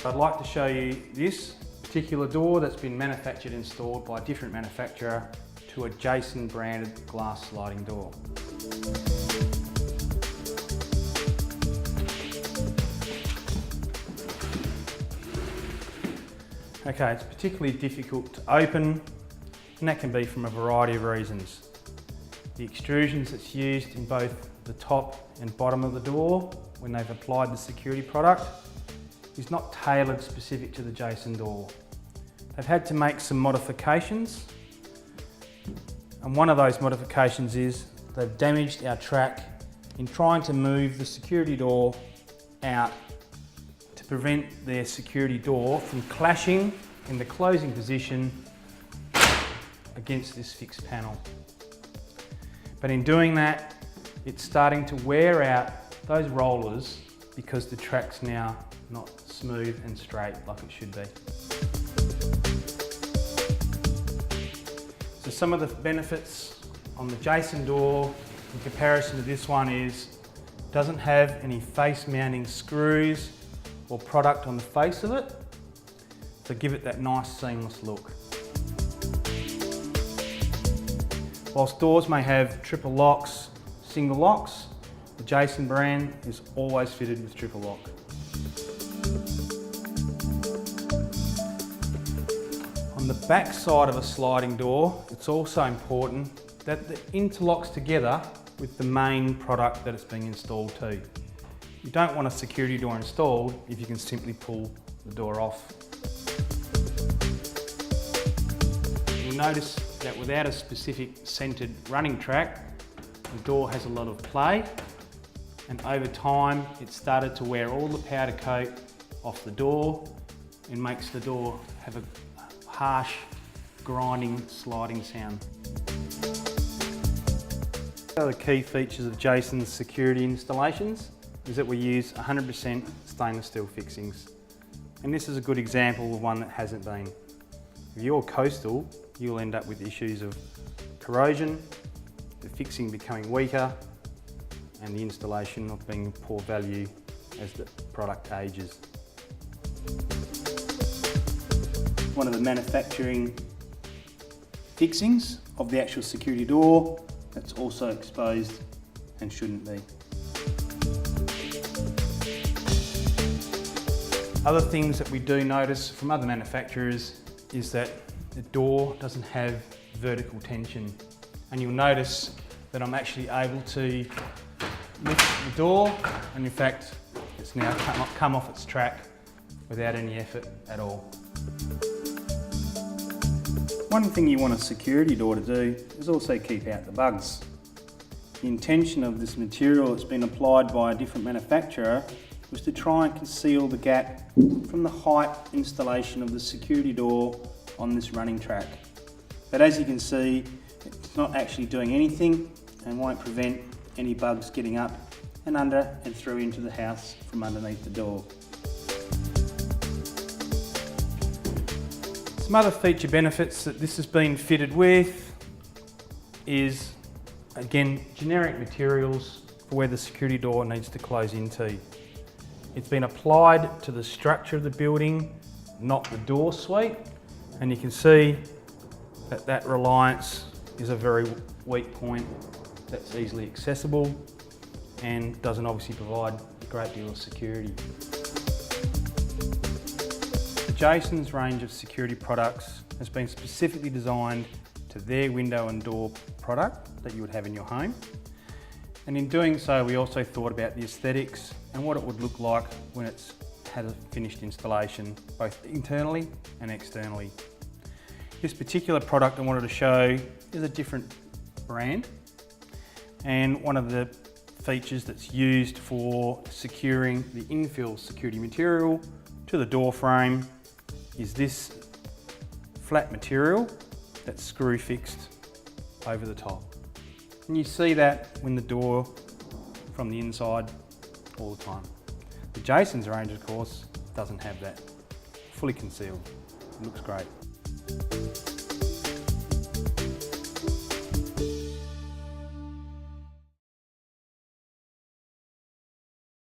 I'd like to show you this particular door that's been manufactured and installed by a different manufacturer to a Jason branded glass sliding door. Okay, it's particularly difficult to open, and that can be from a variety of reasons. The extrusions that's used in both the top and bottom of the door when they've applied the security product is not tailored specific to the Jason door. They've had to make some modifications, and one of those modifications is they've damaged our track in trying to move the security door out to prevent their security door from clashing in the closing position against this fixed panel. But in doing that, it's starting to wear out those rollers because the track's now not smooth and straight like it should be. So some of the benefits on the Jason door in comparison to this one is it doesn't have any face mounting screws or product on the face of it to give it that nice seamless look. Whilst doors may have triple locks, single locks, the Jason brand is always fitted with triple lock. On the back side of a sliding door, it's also important that it interlocks together with the main product that it's being installed to. You don't want a security door installed if you can simply pull the door off. You'll notice that without a specific centred running track, the door has a lot of play, and over time it started to wear all the powder coat off the door and makes the door have a harsh, grinding, sliding sound. One of the key features of Jason's security installations is that we use 100% stainless steel fixings. And this is a good example of one that hasn't been. If you're coastal, you'll end up with issues of corrosion, the fixing becoming weaker, and the installation of being of poor value as the product ages. One of the manufacturing fixings of the actual security door that's also exposed and shouldn't be. Other things that we do notice from other manufacturers is that the door doesn't have vertical tension, and you'll notice that I'm actually able to lift the door, and in fact it's now come off its track without any effort at all. One thing you want a security door to do is also keep out the bugs. The intention of this material that's been applied by a different manufacturer was to try and conceal the gap from the height installation of the security door on this running track. But as you can see, it's not actually doing anything and won't prevent any bugs getting up and under and through into the house from underneath the door. Some other feature benefits that this has been fitted with is, again, generic materials for where the security door needs to close into. It's been applied to the structure of the building, not the door suite, and you can see that that reliance is a very weak point that's easily accessible and doesn't obviously provide a great deal of security. The Jason's range of security products has been specifically designed to their window and door product that you would have in your home. And in doing so, we also thought about the aesthetics and what it would look like when it's had a finished installation, both internally and externally. This particular product I wanted to show is a different brand, and one of the features that's used for securing the infill security material to the door frame is this flat material that's screw fixed over the top. And you see that when the door from the inside all the time. The Jason's range, of course, doesn't have that. Fully concealed. It looks great.